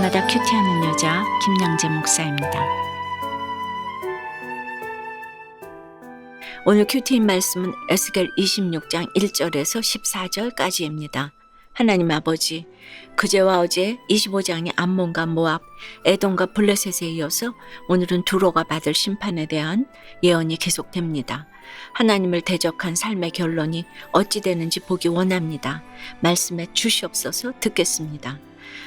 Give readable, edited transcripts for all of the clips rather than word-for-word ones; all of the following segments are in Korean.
날마다 큐티하는 여자 김양재 목사입니다. 오늘 큐티인 말씀은 에스겔 26장 1절에서 14절까지입니다. 하나님 아버지, 그제와 어제 25장이 암몬과 모압, 에돔과 블레셋에 이어서 오늘은 두로가 받을 심판에 대한 예언이 계속됩니다. 하나님을 대적한 삶의 결론이 어찌 되는지 보기 원합니다. 말씀에 주시옵소서. 듣겠습니다.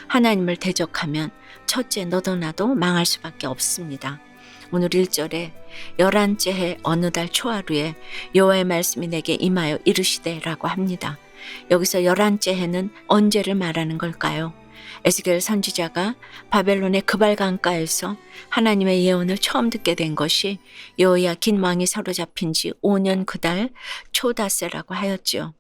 하나님을 대적하면 첫째 너도 나도 망할 수밖에 없습니다. 오늘 1절에 11째 해 어느 달 초하루에 여호와의 말씀이 내게 임하여 이르시되 라고 합니다. 여기서 11째 해는 언제를 말하는 걸까요? 에스겔 선지자가 바벨론의 그발 강가에서 하나님의 예언을 처음 듣게 된 것이 여호야긴 왕이 사로잡힌 지 5년 그달 초닷새라고 하였지요.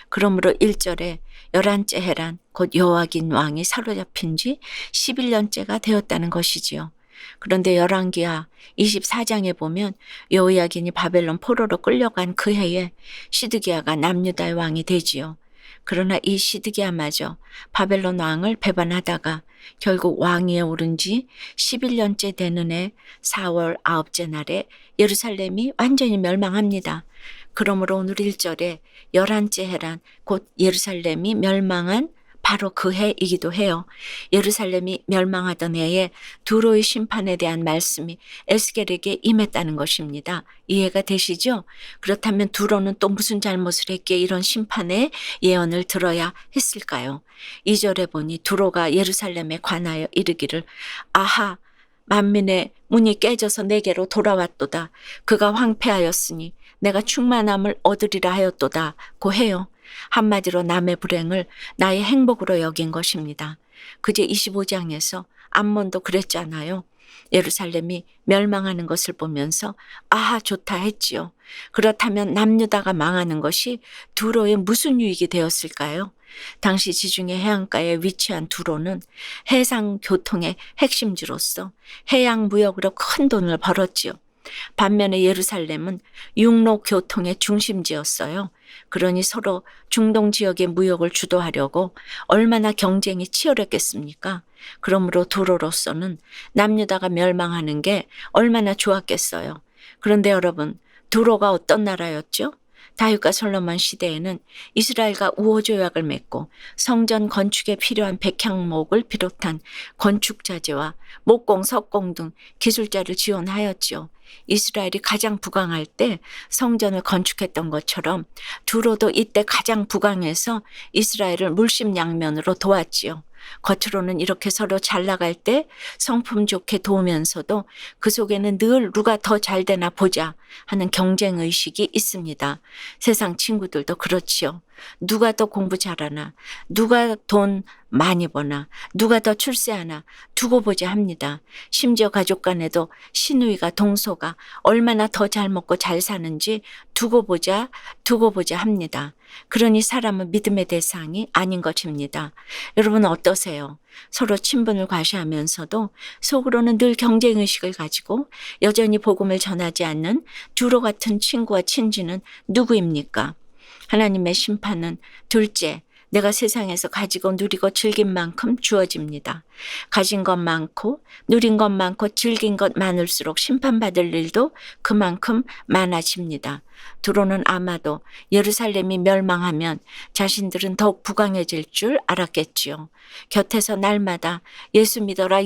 그러므로 1절에 11째 해란 곧 여호야긴 왕이 사로잡힌 지 11년째가 되었다는 것이지요. 그런데 열왕기하 24장에 보면 여호야긴이 바벨론 포로로 끌려간 그 해에 시드기야가 남유다의 왕이 되지요. 그러나 이 시드기야마저 바벨론 왕을 배반하다가 결국 왕위에 오른 지 11년째 되는 해 4월 9째 날에 예루살렘이 완전히 멸망합니다. 그러므로 오늘 1절에 11째 해란 곧 예루살렘이 멸망한 바로 그 해이기도 해요. 예루살렘이 멸망하던 해에 두로의 심판에 대한 말씀이 에스겔에게 임했다는 것입니다. 이해가 되시죠? 그렇다면 두로는 또 무슨 잘못을 했기에 이런 심판의 예언을 들어야 했을까요? 2절에 보니 두로가 예루살렘에 관하여 이르기를 아하 만민의 문이 깨져서 내게로 돌아왔도다. 그가 황폐하였으니 내가 충만함을 얻으리라 하였도다 고 해요. 한마디로 남의 불행을 나의 행복으로 여긴 것입니다. 그제 25장에서 암몬도 그랬잖아요. 예루살렘이 멸망하는 것을 보면서 아하 좋다 했지요. 그렇다면 남유다가 망하는 것이 두로에 무슨 유익이 되었을까요? 당시 지중해 해안가에 위치한 두로는 해상 교통의 핵심지로서 해양 무역으로 큰 돈을 벌었지요. 반면에 예루살렘은 육로 교통의 중심지였어요. 그러니 서로 중동 지역의 무역을 주도하려고 얼마나 경쟁이 치열했겠습니까? 그러므로 두로로서는 남유다가 멸망하는 게 얼마나 좋았겠어요. 그런데 여러분, 두로가 어떤 나라였죠? 다윗과 솔로몬 시대에는 이스라엘과 우호조약을 맺고 성전 건축에 필요한 백향목을 비롯한 건축 자재와 목공, 석공 등 기술자를 지원하였지요. 이스라엘이 가장 부강할 때 성전을 건축했던 것처럼 두로도 이때 가장 부강해서 이스라엘을 물심양면으로 도왔지요. 겉으로는 이렇게 서로 잘 나갈 때 성품 좋게 도우면서도 그 속에는 늘 누가 더 잘 되나 보자 하는 경쟁의식이 있습니다. 세상 친구들도 그렇지요. 누가 더 공부 잘하나, 누가 돈 많이 버나, 누가 더 출세하나 두고 보자 합니다. 심지어 가족 간에도 시누이가 동서가 얼마나 더 잘 먹고 잘 사는지 두고 보자 합니다. 그러니 사람은 믿음의 대상이 아닌 것입니다. 여러분 어떠세요? 서로 친분을 과시하면서도 속으로는 늘 경쟁의식을 가지고 여전히 복음을 전하지 않는 두로 같은 친구와 친지는 누구입니까? 하나님의 심판은 둘째, 내가 세상에서 가지고 누리고 즐긴 만큼 주어집니다. 가진 것 많고 누린 것 많고 즐긴 것 많을수록 심판받을 일도 그만큼 많아집니다. 두로는 아마도 예루살렘이 멸망하면 자신들은 더욱 부강해질 줄 알았겠지요. 곁에서 날마다 예수 믿어라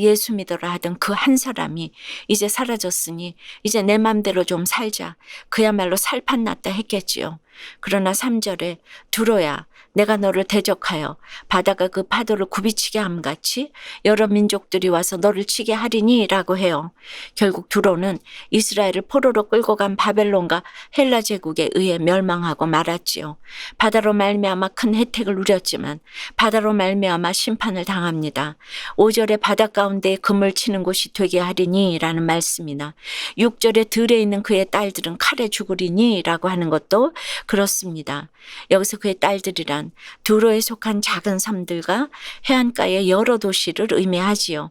하던 그 한 사람이 이제 사라졌으니 이제 내 맘대로 좀 살자. 그야말로 살판났다 했겠지요. 그러나 3절에 두로야 내가 너를 대적하여 바다가 그 파도를 굽이치게 함같이 여러 민족들이 와서 너를 치게 하리니 라고 해요. 결국 두로는 이스라엘을 포로로 끌고 간 바벨론과 헬라 제국에 의해 멸망하고 말았지요. 바다로 말미암아 큰 혜택을 누렸지만 바다로 말미암아 심판을 당합니다. 5절에 바다 가운데 금을 치는 곳이 되게 하리니 라는 말씀이나 6절에 들에 있는 그의 딸들은 칼에 죽으리니 라고 하는 것도 그렇습니다. 여기서 그의 딸들이란 두로에 속한 작은 섬들과 해안가의 여러 도시를 의미하지요.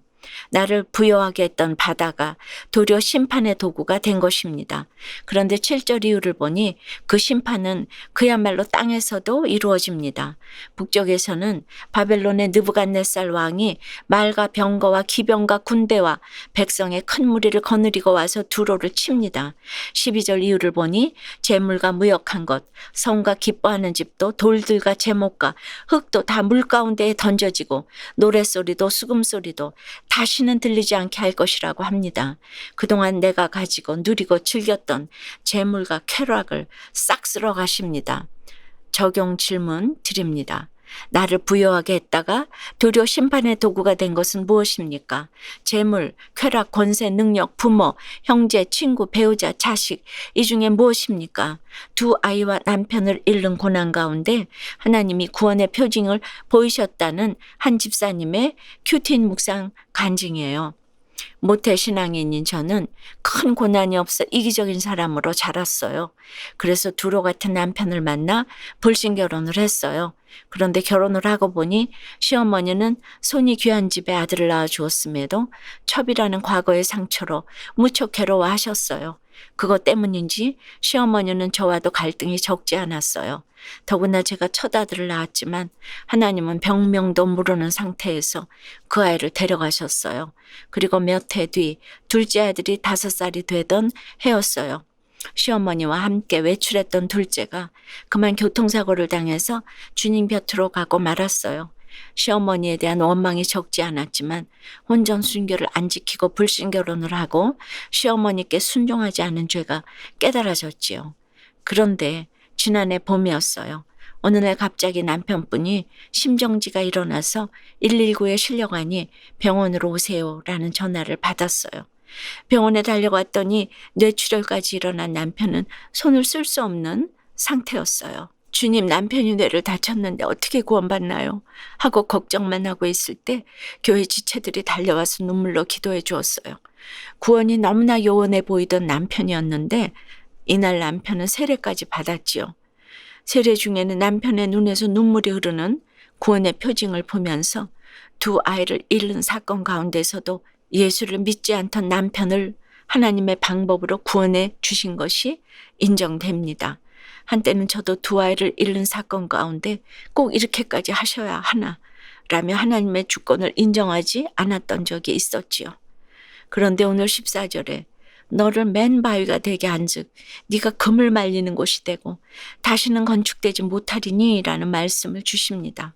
나를 부여하게 했던 바다가 도리어 심판의 도구가 된 것입니다. 그런데 7절 이후를 보니 그 심판은 그야말로 땅에서도 이루어집니다. 북쪽에서는 바벨론의 느부갓네살 왕이 말과 병거와 기병과 군대와 백성의 큰 무리를 거느리고 와서 두로를 칩니다. 12절 이후를 보니 재물과 무역한 것, 성과 기뻐하는 집도 돌들과 제목과 흙도 다 물가운데에 던져지고 노랫소리도 수금소리도 다시는 들리지 않게 할 것이라고 합니다. 그동안 내가 가지고 누리고 즐겼던 재물과 쾌락을 싹 쓸어 가십니다. 적용 질문 드립니다. 나를 부여하게 했다가 도리어 심판의 도구가 된 것은 무엇입니까? 재물, 쾌락, 권세, 능력, 부모, 형제, 친구, 배우자, 자식, 이 중에 무엇입니까? 두 아이와 남편을 잃는 고난 가운데 하나님이 구원의 표징을 보이셨다는 한 집사님의 큐티인 묵상 간증이에요. 모태신앙인인 저는 큰 고난이 없어 이기적인 사람으로 자랐어요. 그래서 두로 같은 남편을 만나 불신결혼을 했어요. 그런데 결혼을 하고 보니 시어머니는 손이 귀한 집에 아들을 낳아주었음에도 첩이라는 과거의 상처로 무척 괴로워하셨어요. 그것 때문인지 시어머니는 저와도 갈등이 적지 않았어요. 더구나 제가 첫 아들을 낳았지만 하나님은 병명도 모르는 상태에서 그 아이를 데려가셨어요. 그리고 몇 해 뒤 둘째 아들이 5살이 되던 해였어요. 시어머니와 함께 외출했던 둘째가 그만 교통사고를 당해서 주님 곁으로 가고 말았어요. 시어머니에 대한 원망이 적지 않았지만 혼전 순결을 안 지키고 불신결혼을 하고 시어머니께 순종하지 않은 죄가 깨달아졌지요. 그런데 지난해 봄이었어요. 어느 날 갑자기 남편분이 심정지가 일어나서 119에 실려가니 병원으로 오세요라는 전화를 받았어요. 병원에 달려갔더니 뇌출혈까지 일어난 남편은 손을 쓸 수 없는 상태였어요. 주님, 남편이 뇌를 다쳤는데 어떻게 구원받나요? 하고 걱정만 하고 있을 때 교회 지체들이 달려와서 눈물로 기도해 주었어요. 구원이 너무나 요원해 보이던 남편이었는데 이날 남편은 세례까지 받았지요. 세례 중에는 남편의 눈에서 눈물이 흐르는 구원의 표징을 보면서 두 아이를 잃는 사건 가운데서도 예수를 믿지 않던 남편을 하나님의 방법으로 구원해 주신 것이 인정됩니다. 한때는 저도 두 아이를 잃는 사건 가운데 꼭 이렇게까지 하셔야 하나 라며 하나님의 주권을 인정하지 않았던 적이 있었지요. 그런데 오늘 14절에 너를 맨 바위가 되게 한즉 네가 금을 말리는 곳이 되고 다시는 건축되지 못하리니 라는 말씀을 주십니다.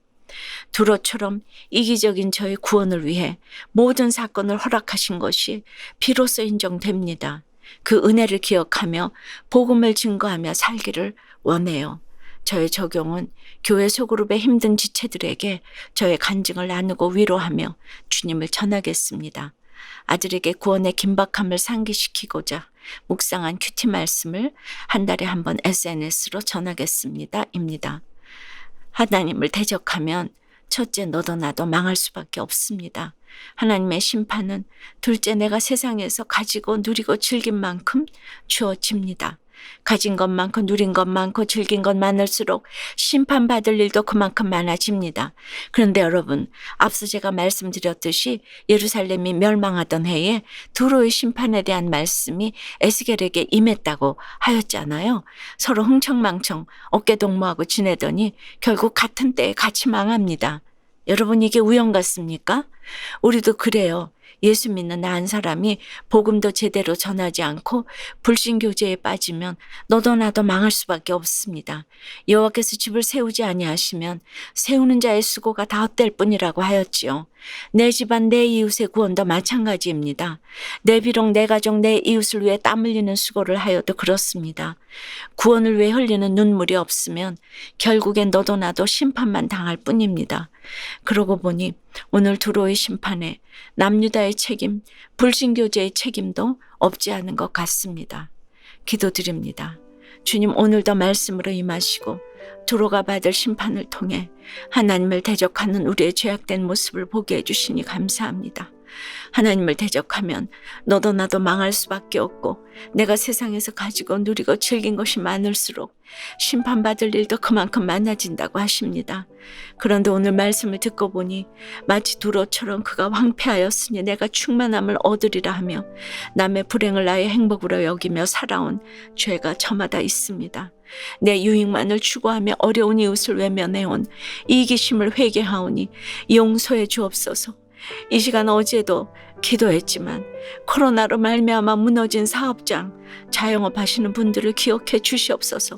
두로처럼 이기적인 저의 구원을 위해 모든 사건을 허락하신 것이 비로소 인정됩니다. 그 은혜를 기억하며 복음을 증거하며 살기를 원해요. 저의 적용은 교회 소그룹의 힘든 지체들에게 저의 간증을 나누고 위로하며 주님을 전하겠습니다. 아들에게 구원의 긴박함을 상기시키고자 묵상한 큐티 말씀을 한 달에 한 번 SNS로 전하겠습니다. 입니다. 하나님을 대적하면 첫째 너도 나도 망할 수밖에 없습니다. 하나님의 심판은 둘째 내가 세상에서 가지고 누리고 즐긴 만큼 주어집니다. 가진 것 많고 누린 것 많고 즐긴 것 많을수록 심판받을 일도 그만큼 많아집니다. 그런데 여러분, 앞서 제가 말씀드렸듯이 예루살렘이 멸망하던 해에 두로의 심판에 대한 말씀이 에스겔에게 임했다고 하였잖아요. 서로 흥청망청 어깨동무하고 지내더니 결국 같은 때에 같이 망합니다. 여러분, 이게 우연 같습니까? 우리도 그래요. 예수 믿는 나 한 사람이 복음도 제대로 전하지 않고 불신교제에 빠지면 너도 나도 망할 수밖에 없습니다. 여호와께서 집을 세우지 아니하시면 세우는 자의 수고가 다 헛될 뿐이라고 하였지요. 내 집안 내 이웃의 구원도 마찬가지입니다. 내 비록 내 가족 내 이웃을 위해 땀 흘리는 수고를 하여도 그렇습니다. 구원을 위해 흘리는 눈물이 없으면 결국엔 너도 나도 심판만 당할 뿐입니다. 그러고 보니 오늘 두로의 심판에 남유다의 책임, 불신교제의 책임도 없지 않은 것 같습니다. 기도드립니다. 주님, 오늘도 말씀으로 임하시고 두로가 받을 심판을 통해 하나님을 대적하는 우리의 죄악된 모습을 보게 해주시니 감사합니다. 하나님을 대적하면 너도 나도 망할 수밖에 없고 내가 세상에서 가지고 누리고 즐긴 것이 많을수록 심판받을 일도 그만큼 많아진다고 하십니다. 그런데 오늘 말씀을 듣고 보니 마치 두로처럼 그가 황폐하였으니 내가 충만함을 얻으리라 하며 남의 불행을 나의 행복으로 여기며 살아온 죄가 저마다 있습니다. 내 유익만을 추구하며 어려운 이웃을 외면해온 이기심을 회개하오니 용서해 주옵소서. 이 시간 어제도 기도했지만 코로나로 말미암아 무너진 사업장, 자영업 하시는 분들을 기억해 주시옵소서.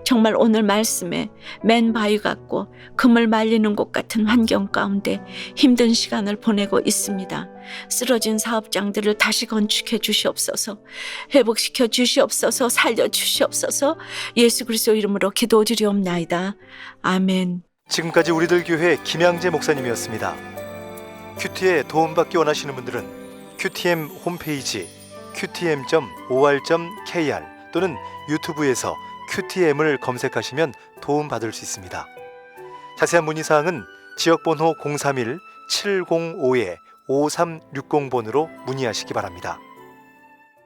정말 오늘 말씀에 맨 바위 같고 금을 말리는 곳 같은 환경 가운데 힘든 시간을 보내고 있습니다. 쓰러진 사업장들을 다시 건축해 주시옵소서. 회복시켜 주시옵소서. 살려 주시옵소서. 예수 그리스도 이름으로 기도드리옵나이다. 아멘. 지금까지 우리들 교회 김양재 목사님이었습니다. 큐티에 도움받기 원하시는 분들은 QTM 홈페이지 qtm.or.kr 또는 유튜브에서 QTM을 검색하시면 도움받을 수 있습니다. 자세한 문의사항은 지역번호 031-705-5360번으로 문의하시기 바랍니다.